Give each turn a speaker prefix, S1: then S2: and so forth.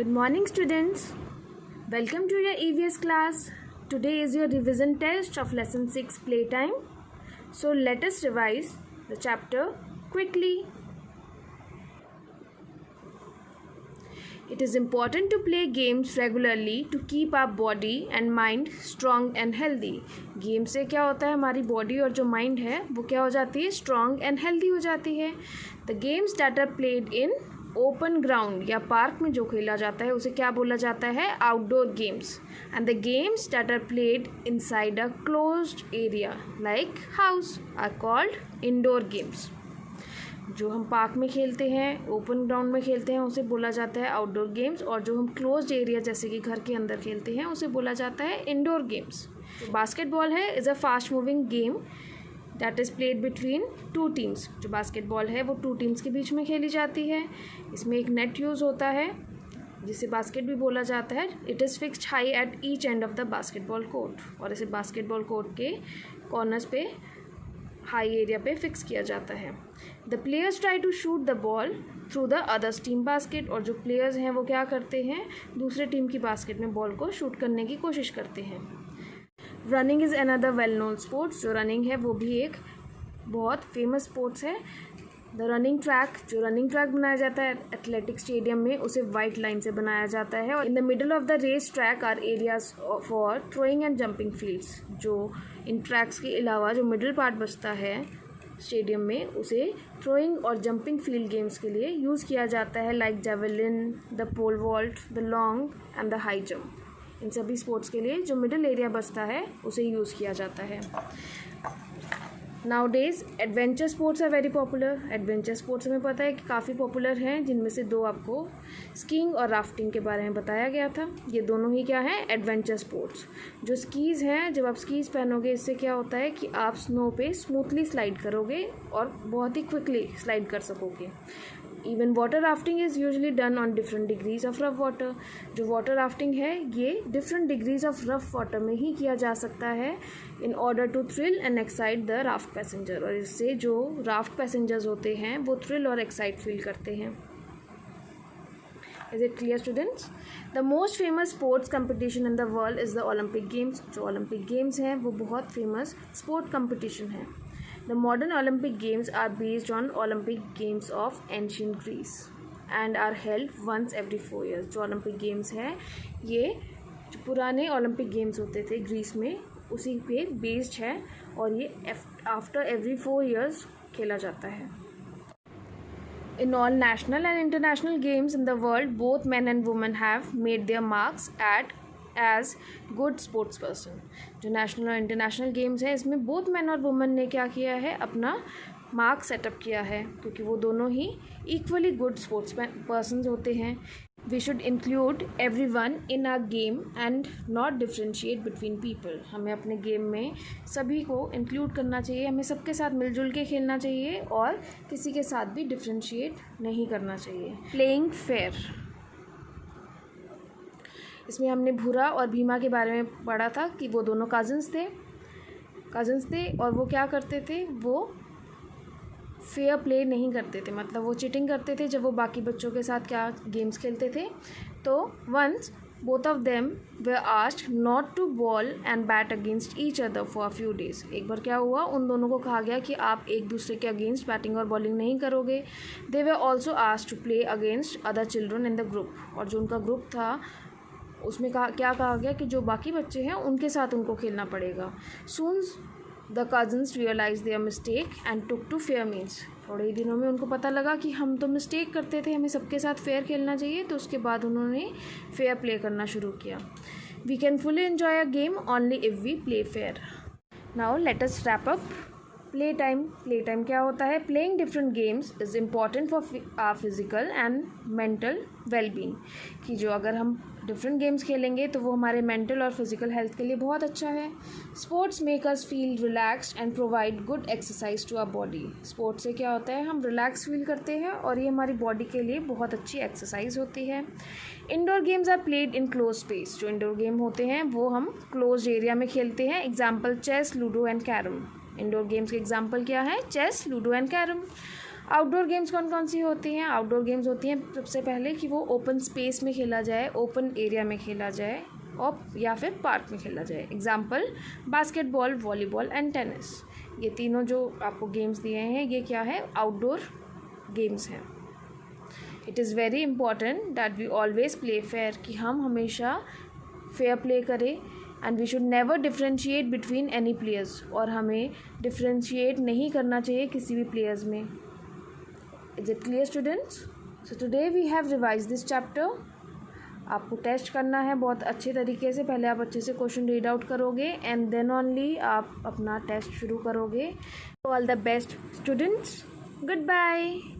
S1: Good morning, students. Welcome to your EVS class. Today is your revision test of lesson 6 playtime. So let us revise the chapter quickly. It is important to play games regularly to keep our body and mind strong and healthy. Game से क्या होता है, हमारी body और जो mind है वो क्या हो जाती है, स्ट्रॉन्ग एंड हेल्दी हो जाती है. The games that are played in open ground या पार्क में जो खेला जाता है उसे क्या बोला जाता है, outdoor games. And the games that are played inside a closed area like house are called indoor games. जो हम पार्क में खेलते हैं, ओपन ग्राउंड में खेलते हैं, उसे बोला जाता है आउटडोर गेम्स. और जो हम क्लोज्ड एरिया जैसे कि घर के अंदर खेलते हैं उसे बोला जाता है इंडोर गेम्स. बास्केटबॉल है is a fast moving game that is played between two teams. जो बास्केटबॉल है वो टू टीम्स के बीच में खेली जाती है. इसमें एक नेट यूज़ होता है जिसे बास्केट भी बोला जाता है. It is fixed high at each end of the basketball court. और इसे बास्केटबॉल कोर्ट के कॉर्नर्स पे हाई एरिया पे फिक्स किया जाता है. The players try to shoot the ball through the others team basket. और जो प्लेयर्स हैं वो क्या करते हैं, दूसरे टीम की बास्केट में बॉल को शूट करने की कोशिश करते हैं. Running is another well known sports. जो रनिंग है वो भी एक बहुत फेमस स्पोर्ट्स है. द रनिंग ट्रैक, जो रनिंग ट्रैक बनाया जाता है एथलेटिक स्टेडियम में, उसे वाइट लाइन से बनाया जाता है. और in the middle of the race track are areas for throwing and jumping fields. जो इन ट्रैक्स के अलावा जो मिडल पार्ट बचता है स्टेडियम में उसे थ्रोइंग और जंपिंग फील्ड गेम्स के लिए यूज़ किया जाता है, like javelin, the pole vault, the long and the high jump. इन सभी स्पोर्ट्स के लिए जो मिडिल एरिया बचता है उसे यूज़ किया जाता है. Nowadays adventure sports are very popular. Adventure sports हमें पता है कि काफ़ी पॉपुलर हैं, जिनमें से दो आपको स्कीइंग और राफ्टिंग के बारे में बताया गया था. ये दोनों ही क्या हैं, एडवेंचर स्पोर्ट्स. जो स्कीज़ हैं, जब आप स्कीज़ पहनोगे इससे क्या होता है कि आप स्नो पे स्मूथली स्लाइड करोगे और बहुत ही क्विकली स्लाइड कर सकोगे. Even water rafting is usually done on different degrees of rough water. जो वाटर राफ्टिंग है ये different degrees of rough water में ही किया जा सकता है in order to thrill and excite the raft passenger. और इससे जो राफ्ट पैसेंजर्स होते हैं वो थ्रिल और एक्साइट फील करते हैं. Is it clear students? The most famous sports competition in the world is the Olympic games. जो ओलंपिक गेम्स हैं वो बहुत फेमस स्पोर्ट कंपटिशन है. The modern Olympic Games are based on Olympic Games of ancient Greece and are held once every 4 years. जो Olympic Games हैं ये जो पुराने Olympic Games होते थे ग्रीस में उसी पे बेस्ड है और ये आफ्टर एवरी 4 years खेला जाता है. In all national and international games in the world, both men and women have made their marks as good sports person. जो नेशनल और इंटरनेशनल गेम्स हैं इसमें बोथ मैन और वुमेन ने क्या किया है, अपना मार्क सेटअप किया है, क्योंकि वो दोनों ही इक्वली गुड स्पोर्ट्स पर्सन्स होते हैं. We should include every one in our game and not differentiate between people. हमें अपने गेम में सभी को इंक्लूड करना चाहिए, हमें सबके साथ मिलजुल के खेलना चाहिए और किसी के साथ भी डिफ्रेंशिएट नहीं करना चाहिए. प्लेइंग फेयर, इसमें हमने भूरा और भीमा के बारे में पढ़ा था कि वो दोनों कज़न्स थे और वो क्या करते थे, वो फेयर प्ले नहीं करते थे, मतलब वो चीटिंग करते थे जब वो बाकी बच्चों के साथ क्या गेम्स खेलते थे. तो once both of them were asked not to ball and bat against each other for a few days. एक बार क्या हुआ, उन दोनों को कहा गया कि आप एक दूसरे के अगेंस्ट बैटिंग और बॉलिंग नहीं करोगे. They were also asked to play against other children in the group. और जो उनका ग्रुप था उसमें क्या कहा गया कि जो बाकी बच्चे हैं उनके साथ उनको खेलना पड़ेगा. Soon the cousins realise their mistake and took to fair means. थोड़े ही दिनों में उनको पता लगा कि हम तो मिस्टेक करते थे, हमें सबके साथ फेयर खेलना चाहिए. तो उसके बाद उन्होंने फेयर प्ले करना शुरू किया. We can fully enjoy a game only if we play fair. Now let us wrap up. Play time क्या होता है, playing different games is important for our physical and mental wellbeing. कि जो अगर हम डिफरेंट गेम्स खेलेंगे तो वो हमारे मेंटल और फिज़िकल हेल्थ के लिए बहुत अच्छा है. Sports make us feel relaxed and provide good exercise to our body. Sports से क्या होता है, हम रिलैक्स फील करते हैं और ये हमारी बॉडी के लिए बहुत अच्छी एक्सरसाइज होती है. Indoor games are played in close space. जो इंडोर गेम होते हैं वो हम क्लोज एरिया में खेलते हैं. Example chess, ludo and carrom. Indoor games के एग्जाम्पल क्या है, chess, ludo and carrom. Outdoor games कौन कौन सी होती हैं? आउटडोर गेम्स होती हैं सबसे पहले कि वो ओपन स्पेस में खेला जाए, ओपन एरिया में खेला जाए और या फिर पार्क में खेला जाए। Example basketball, volleyball and tennis. ये तीनों जो आपको गेम्स दिए हैं ये क्या है? आउटडोर गेम्स हैं। It is very important that we always play fair, कि हम हमेशा फेयर प्ले करें and we should never differentiate between any players, और हमें डिफ्रेंशिएट नहीं करना चाहिए किसी भी प्लेयर्स में। Is it clear students? So today we have revise this chapter. आपको टेस्ट करना है बहुत अच्छे तरीके से। पहले आप अच्छे से क्वेश्चन रीड आउट करोगे एंड देन ओनली आप अपना टेस्ट शुरू करोगे। All the best students, good bye.